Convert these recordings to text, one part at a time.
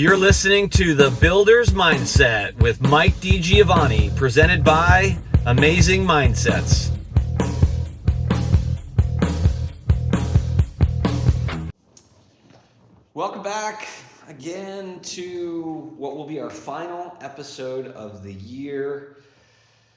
You're listening to The Builder's Mindset with Mike DiGiovanni, presented by Amazing Mindsets. Welcome back again to what will be our final episode of the year.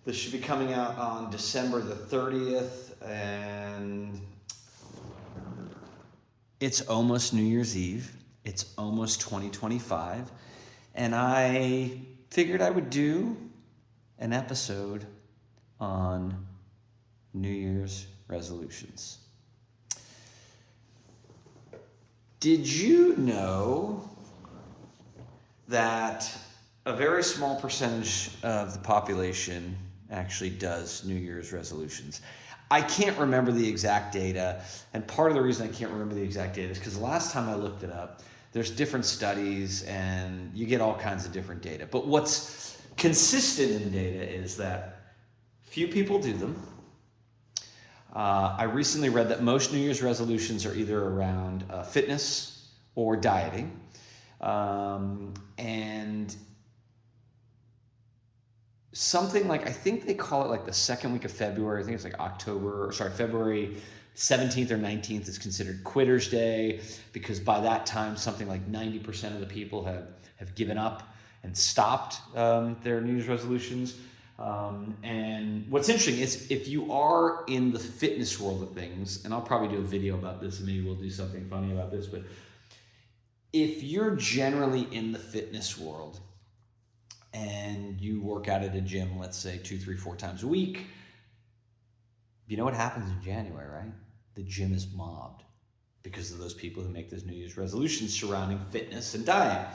This should be coming out on December the 30th, and it's almost New Year's Eve. It's almost 2025, and I figured I would do an episode on New Year's resolutions. Did you know that a very small percentage of the population actually does New Year's resolutions? I can't remember the exact data, and part of the reason I can't remember the exact data is because the last time I looked it up, there's different studies and you get all kinds of different data. But what's consistent in the data is that few people do them. I recently read that most New Year's resolutions are either around fitness or dieting. And something like, I think they call it like the second week of February. I think it's like February 17th or 19th is considered Quitter's Day, because by that time, something like 90% of the people have given up and stopped their New Year's resolutions. And what's interesting is if you are in the fitness world of things, and I'll probably do a video about this and maybe we'll do something funny about this, but if you're generally in the fitness world and you work out at a gym, let's say 2, 3, 4 times a week, you know what happens in January, right? The gym is mobbed because of those people who make those New Year's resolutions surrounding fitness and diet.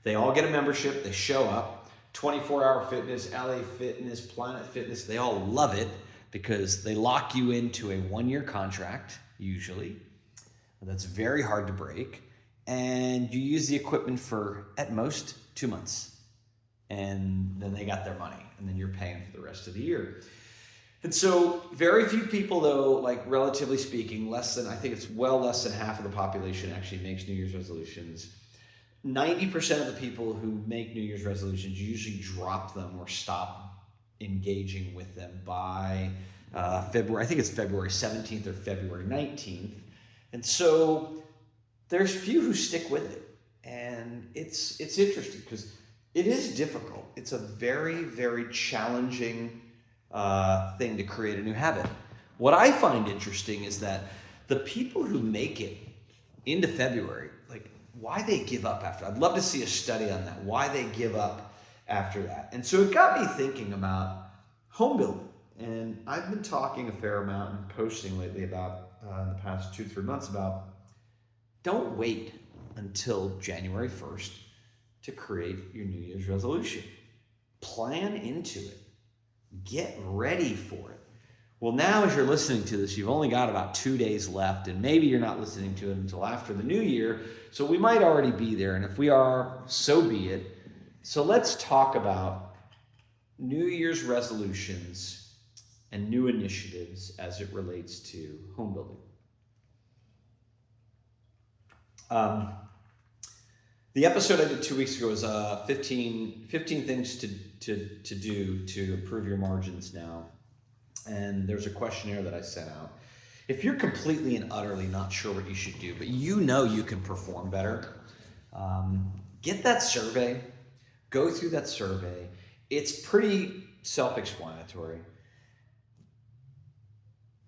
They all get a membership, they show up, 24-hour fitness, LA Fitness, Planet Fitness, they all love it because they lock you into a 1-year contract, usually. That's very hard to break. And you use the equipment for, at most, 2 months. And then they got their money, and then you're paying for the rest of the year. And so very few people, though, like relatively speaking, I think it's well less than half of the population actually makes New Year's resolutions. 90% of the people who make New Year's resolutions usually drop them or stop engaging with them by February. I think it's February 17th or February 19th. And so there's few who stick with it. And it's interesting because it is difficult. It's a very, very challenging thing to create a new habit. What I find interesting is that the people who make it into February, like why they give up after. I'd love to see a study on that, why they give up after that. And so it got me thinking about home building. And I've been talking a fair amount and posting lately about, in the past 2-3 months, about don't wait until January 1st to create your New Year's resolution. Plan into it. Get ready for it. Well, now as you're listening to this, you've only got about 2 days left, and maybe you're not listening to it until after the new year, so we might already be there, and if we are, so be it. So let's talk about New Year's resolutions and new initiatives as it relates to home building. The episode I did 2 weeks ago was 15 things to do to improve your margins now. And there's a questionnaire that I sent out. If you're completely and utterly not sure what you should do, but you know you can perform better, get that survey, go through that survey. It's pretty self-explanatory.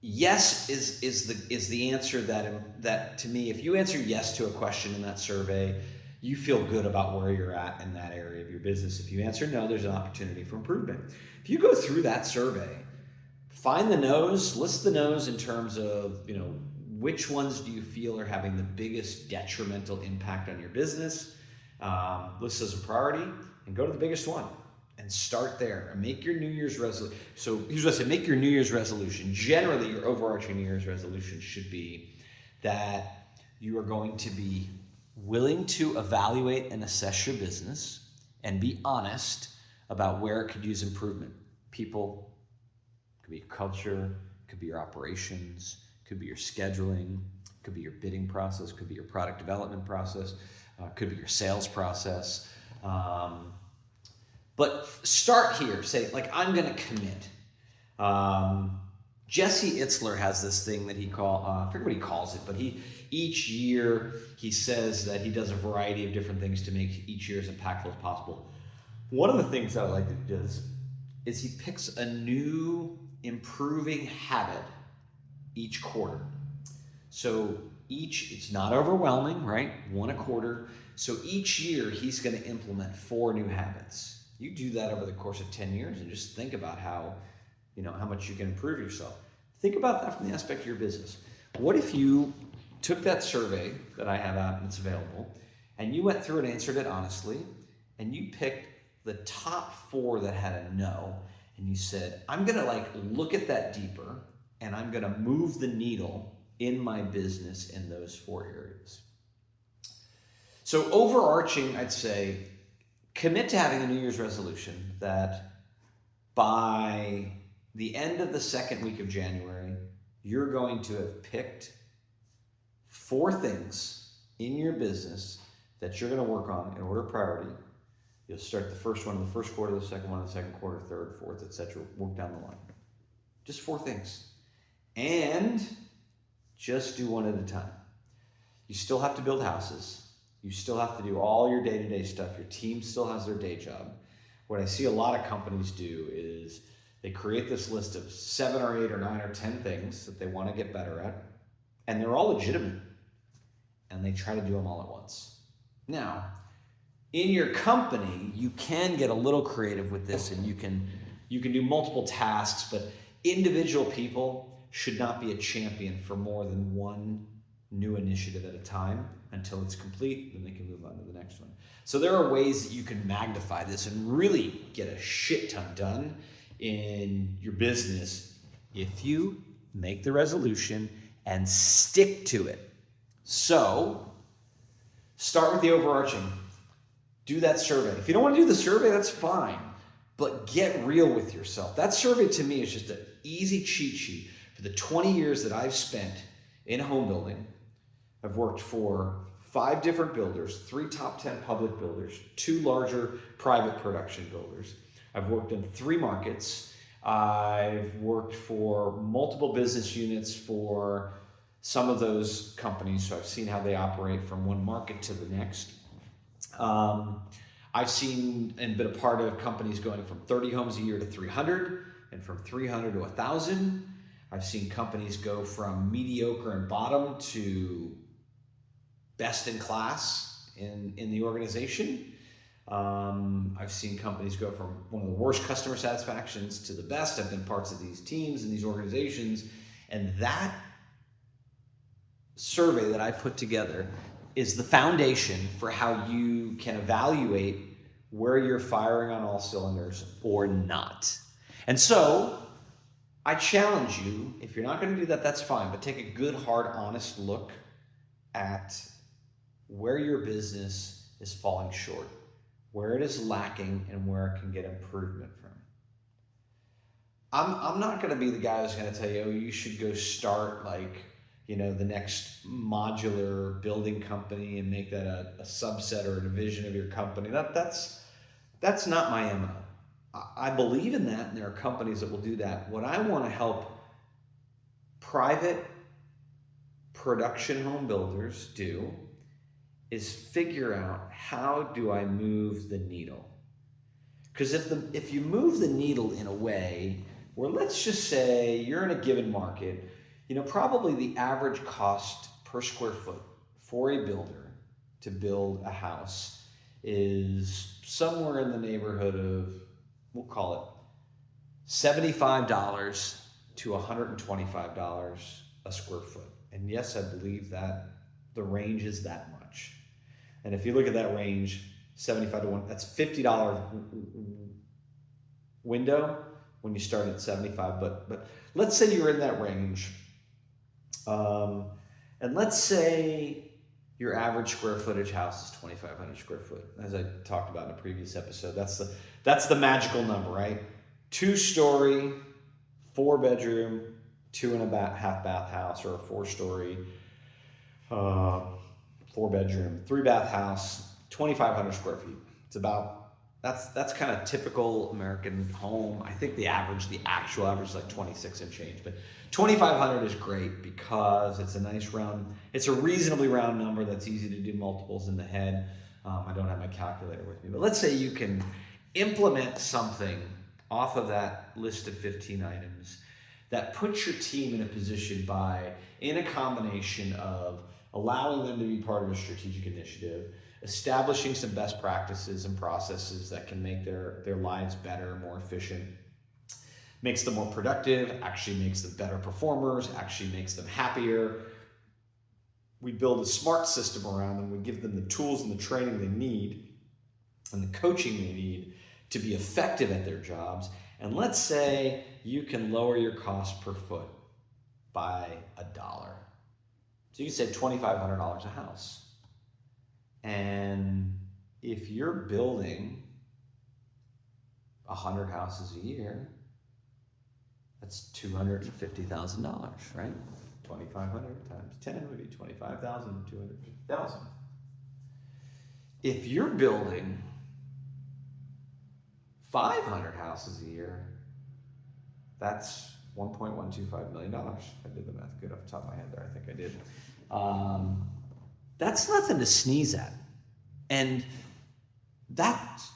Yes is the answer that to me, if you answer yes to a question in that survey, you feel good about where you're at in that area of your business. If you answer no, there's an opportunity for improvement. If you go through that survey, find the no's, list the no's in terms of, which ones do you feel are having the biggest detrimental impact on your business, list as a priority, and go to the biggest one and start there and make your New Year's resolution. So here's what I said, make your New Year's resolution. Generally, your overarching New Year's resolution should be that you are going to be willing to evaluate and assess your business and be honest about where it could use improvement. People, could be your culture, could be your operations, could be your scheduling, Could be your bidding process, could be your product development process, could be your sales process. But start here. Say, like, I'm going to commit. Jesse Itzler has this thing that he I forget what he calls it, but each year he says that he does a variety of different things to make each year as impactful as possible. One of the things that I like that he does is he picks a new improving habit each quarter. So it's not overwhelming, right? One a quarter. So each year he's going to implement 4 new habits. You do that over the course of 10 years and just think about how much you can improve yourself. Think about that from the aspect of your business. What if you took that survey that I have out and it's available, and you went through and answered it honestly, and you picked the top 4 that had a no, and you said, I'm going to look at that deeper, and I'm going to move the needle in my business in those 4 areas. So overarching, I'd say, commit to having a New Year's resolution that by the end of the second week of January, you're going to have picked 4 things in your business that you're going to work on in order of priority. You'll start the first one in the first quarter, the second one in the second quarter, third, fourth, etc. Work down the line. Just 4 things. And just do one at a time. You still have to build houses. You still have to do all your day-to-day stuff. Your team still has their day job. What I see a lot of companies do is they create this list of 7 or 8 or 9 or 10 things that they want to get better at, and they're all legitimate, and they try to do them all at once. Now, in your company, you can get a little creative with this, and you can do multiple tasks, but individual people should not be a champion for more than one new initiative at a time until it's complete, then they can move on to the next one. So there are ways that you can magnify this and really get a shit ton done in your business if you make the resolution and stick to it. So start with the overarching. Do that survey. If you don't want to do the survey, that's fine, but get real with yourself. That survey to me is just an easy cheat sheet for the 20 years that I've spent in home building. I've worked for 5 different builders, 3 top 10 public builders, 2 larger private production builders. I've worked in 3 markets. I've worked for multiple business units for some of those companies, so I've seen how they operate from one market to the next. I've seen and been a part of companies going from 30 homes a year to 300, and from 300 to 1,000. I've seen companies go from mediocre and bottom to best in class in the organization. I've seen companies go from one of the worst customer satisfactions to the best. I've been parts of these teams and these organizations, and that survey that I put together is the foundation for how you can evaluate where you're firing on all cylinders or not. And so I challenge you, if you're not going to do that, that's fine, but take a good, hard, honest look at where your business is falling short, where it is lacking, and where it can get improvement from. I'm not going to be the guy who's going to tell you, oh, you should go start the next modular building company and make that a subset or a division of your company. That's not my MO. I believe in that, and there are companies that will do that. What I want to help private production home builders do is figure out, how do I move the needle? Because if you move the needle in a way where, let's just say you're in a given market, probably the average cost per square foot for a builder to build a house is somewhere in the neighborhood of, we'll call it $75 to $125 a square foot. And yes, I believe that the range is that much. And if you look at that range, 75 to 1, that's $50 window when you start at 75. But let's say you're in that range. And let's say your average square footage house is 2,500 square foot. As I talked about in a previous episode, that's the magical number, right? 2-story, 4-bedroom, 2.5 bath house, or a 4-story, 4-bedroom, 3-bath house, 2,500 square feet. It's about, that's kind of typical American home. I think the actual average is like 26 and change, but 2,500 is great because it's it's a reasonably round number that's easy to do multiples in the head. I don't have my calculator with me, but let's say you can implement something off of that list of 15 items that puts your team in a position in a combination of allowing them to be part of a strategic initiative, establishing some best practices and processes that can make their lives better, more efficient, makes them more productive, actually makes them better performers, actually makes them happier. We build a smart system around them. We give them the tools and the training they need and the coaching they need to be effective at their jobs. And let's say you can lower your cost per foot by $1. So you can save $2,500 a house. And if you're building 100 houses a year, that's $250,000, right? 2,500 times 10 would be 25,000, 250,000. If you're building 500 houses a year, that's $1.125 million. I did the math good off the top of my head there. I think I did. That's nothing to sneeze at. And that's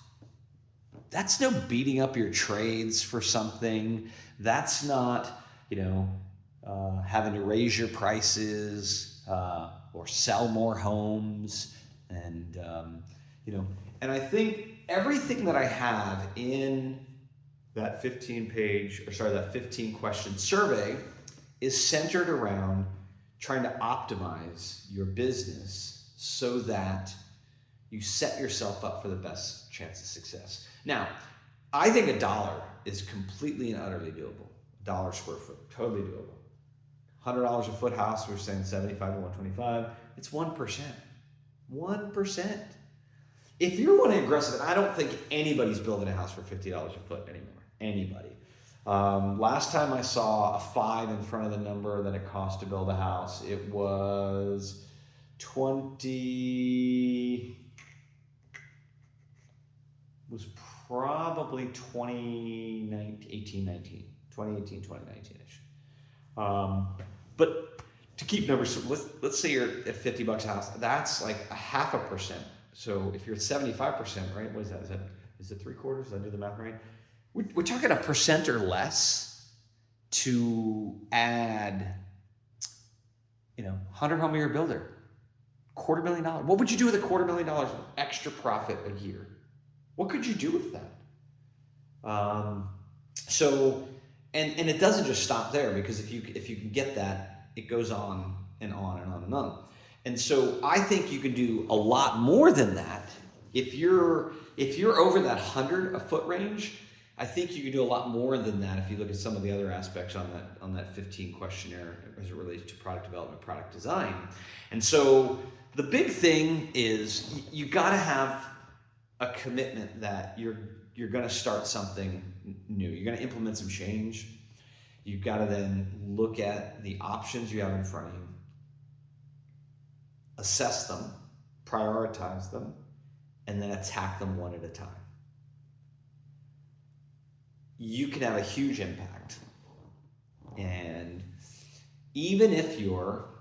no beating up your trades for something. That's not, having to raise your prices or sell more homes. And, and I think everything that I have in that 15 question survey is centered around trying to optimize your business so that you set yourself up for the best chance of success. Now, I think $1 is completely and utterly doable. $1 square foot, totally doable. $100 a foot house, we're saying 75 to 125. It's 1%. 1%. If you're running aggressive, and I don't think anybody's building a house for $50 a foot anymore. Anybody. Last time I saw a 5 in front of the number that it cost to build a house, it was 2018, 2019-ish. But to keep numbers, let's say you're at $50 a house, that's like 0.5%. So if you're at 75%, right? What is that? Is it 3/4? Did I do the math right? We're talking 1% or less to add, 100 home a year builder, $250,000. What would you do with $250,000 of extra profit a year? What could you do with that? And it doesn't just stop there, because if you can get that, it goes on and on and on and on. And so I think you can do a lot more than that. If you're over that 100 a foot range, I think you can do a lot more than that if you look at some of the other aspects on that 15 questionnaire as it relates to product development, product design. And so the big thing is you got to have a commitment that you're going to start something new. You're going to implement some change. You've got to then look at the options you have in front of you, assess them, prioritize them, and then attack them one at a time. You can have a huge impact. And even if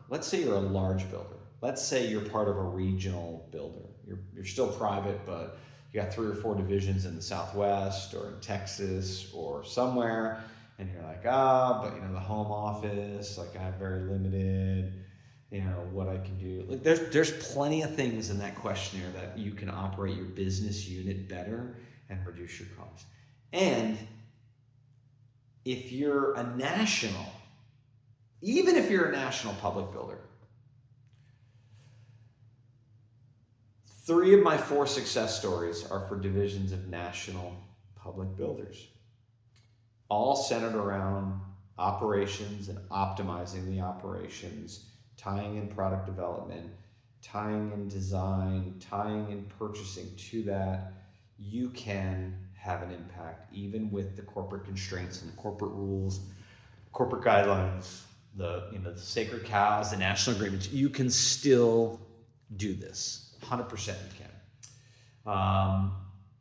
let's say you're a large builder, let's say you're part of a regional builder, you're still private, but you got 3 or 4 divisions in the Southwest or in Texas or somewhere, and you're like, but the home office, like I have very limited, what I can do. Like there's plenty of things in that questionnaire that you can operate your business unit better and reduce your costs. And if you're even if you're a national public builder, 3 of my 4 success stories are for divisions of national public builders, all centered around operations and optimizing the operations, tying in product development, tying in design, tying in purchasing to that. You can have an impact even with the corporate constraints and the corporate rules, corporate guidelines the sacred cows, the national agreements, you can still do this. 100% you can.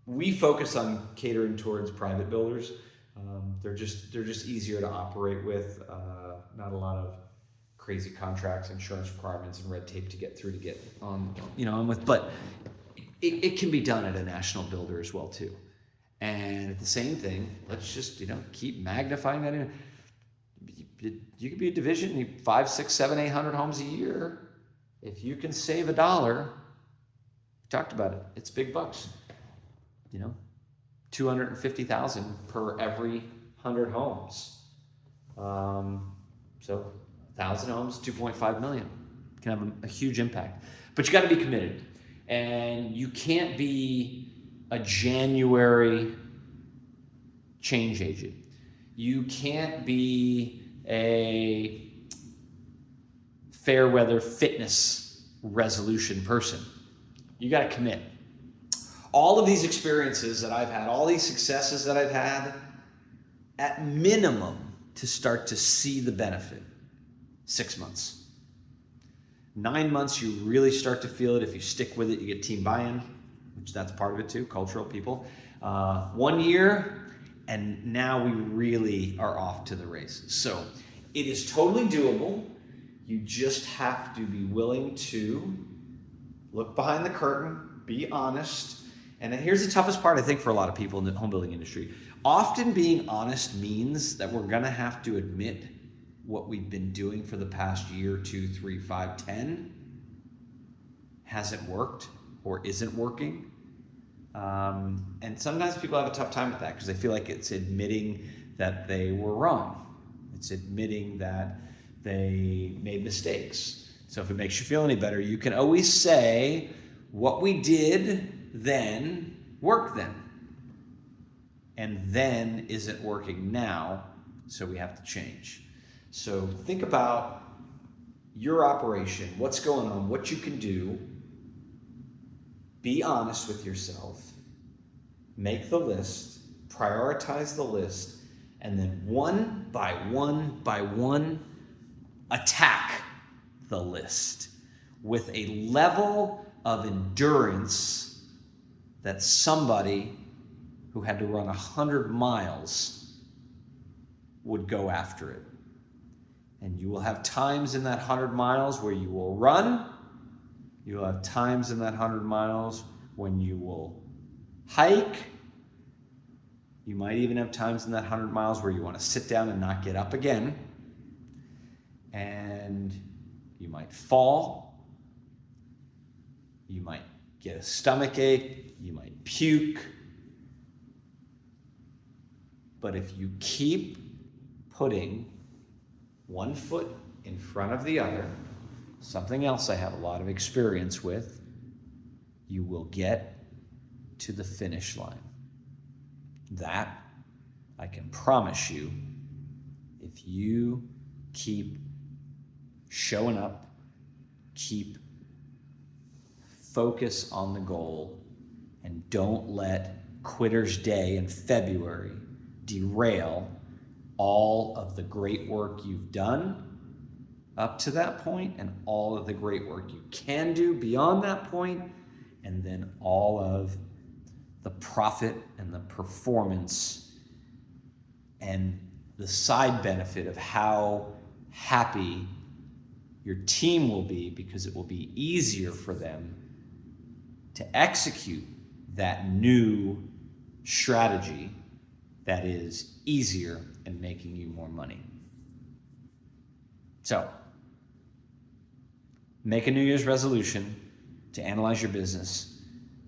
We focus on catering towards private builders. They're just easier to operate with. Not a lot of crazy contracts, insurance requirements, and red tape to get on with. But it can be done at a national builder as well too. And the same thing, let's just keep magnifying that in. You could be a division, 5, 6, 7, 800 homes a year. If you can save $1, we talked about it. It's big bucks. $250,000 per every 100 homes. So 1,000 homes, $2.5 million can have a huge impact. But you got to be committed, and you can't be a January change agent. You can't be a fair weather fitness resolution person. You got to commit. All of these experiences that I've had, all these successes that I've had, at minimum to start to see the benefit, 6 months. 9 months, you really start to feel it. If you stick with it, you get team buy-in, which that's part of it too, cultural people. 1 year, and now we really are off to the races. So it is totally doable. You just have to be willing to look behind the curtain, be honest. And here's the toughest part, I think, for a lot of people in the home building industry. Often being honest means that we're going to have to admit what we've been doing for the past year, 2, 3, 5, 10 hasn't worked or isn't working. And sometimes people have a tough time with that because they feel like it's admitting that they were wrong. It's admitting that they made mistakes. So if it makes you feel any better, you can always say what we did then worked then. And then isn't working now, so we have to change. So think about your operation, what's going on, what you can do. Be honest with yourself. Make the list, prioritize the list, and then one by one, attack the list with a level of endurance that somebody who had to run 100 miles would go after it. And you will have times in that 100 miles where you will run. You will have times in that 100 miles when you will hike. You might even have times in that 100 miles where you want to sit down and not get up again. And you might fall. You might get a stomach ache. You might puke. But if you keep putting one foot in front of the other, something else I have a lot of experience with, you will get to the finish line. That I can promise you, if you keep showing up, keep focus on the goal, and don't let Quitter's Day in February derail all of the great work you've done up to that point and all of the great work you can do beyond that point, and then all of the profit and the performance and the side benefit of how happy your team will be, because it will be easier for them to execute that new strategy that is easier and making you more money. So, make a New Year's resolution to analyze your business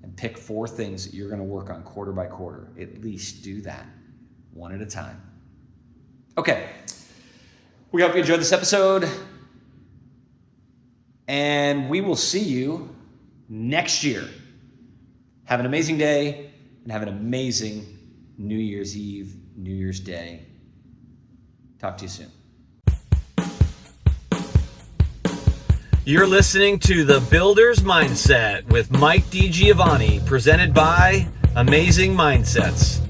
and pick 4 things that you're going to work on quarter by quarter. At least do that, one at a time. Okay, we hope you enjoyed this episode, and we will see you next year. Have an amazing day, and have an amazing New Year's Eve, New Year's Day. Talk to you soon. You're listening to The Builder's Mindset with Mike DiGiovanni, presented by Amazing Mindsets.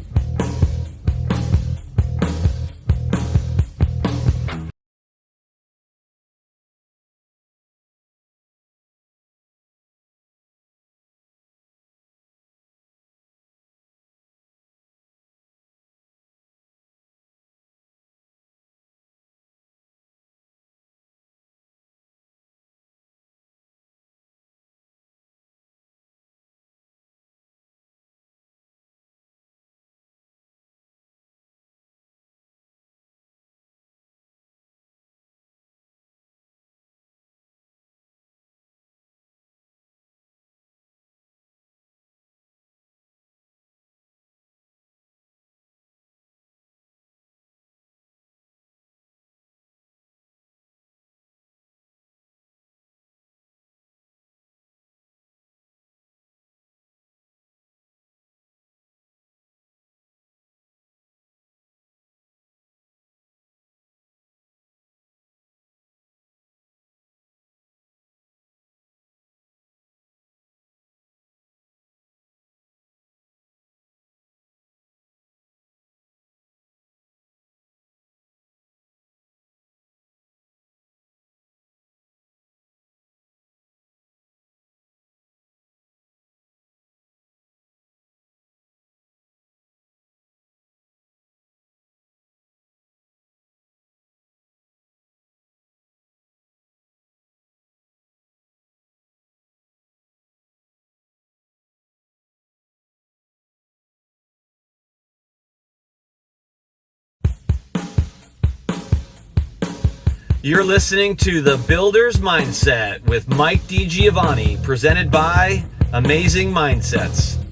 You're listening to The Builder's Mindset with Mike DiGiovanni, presented by Amazing Mindsets.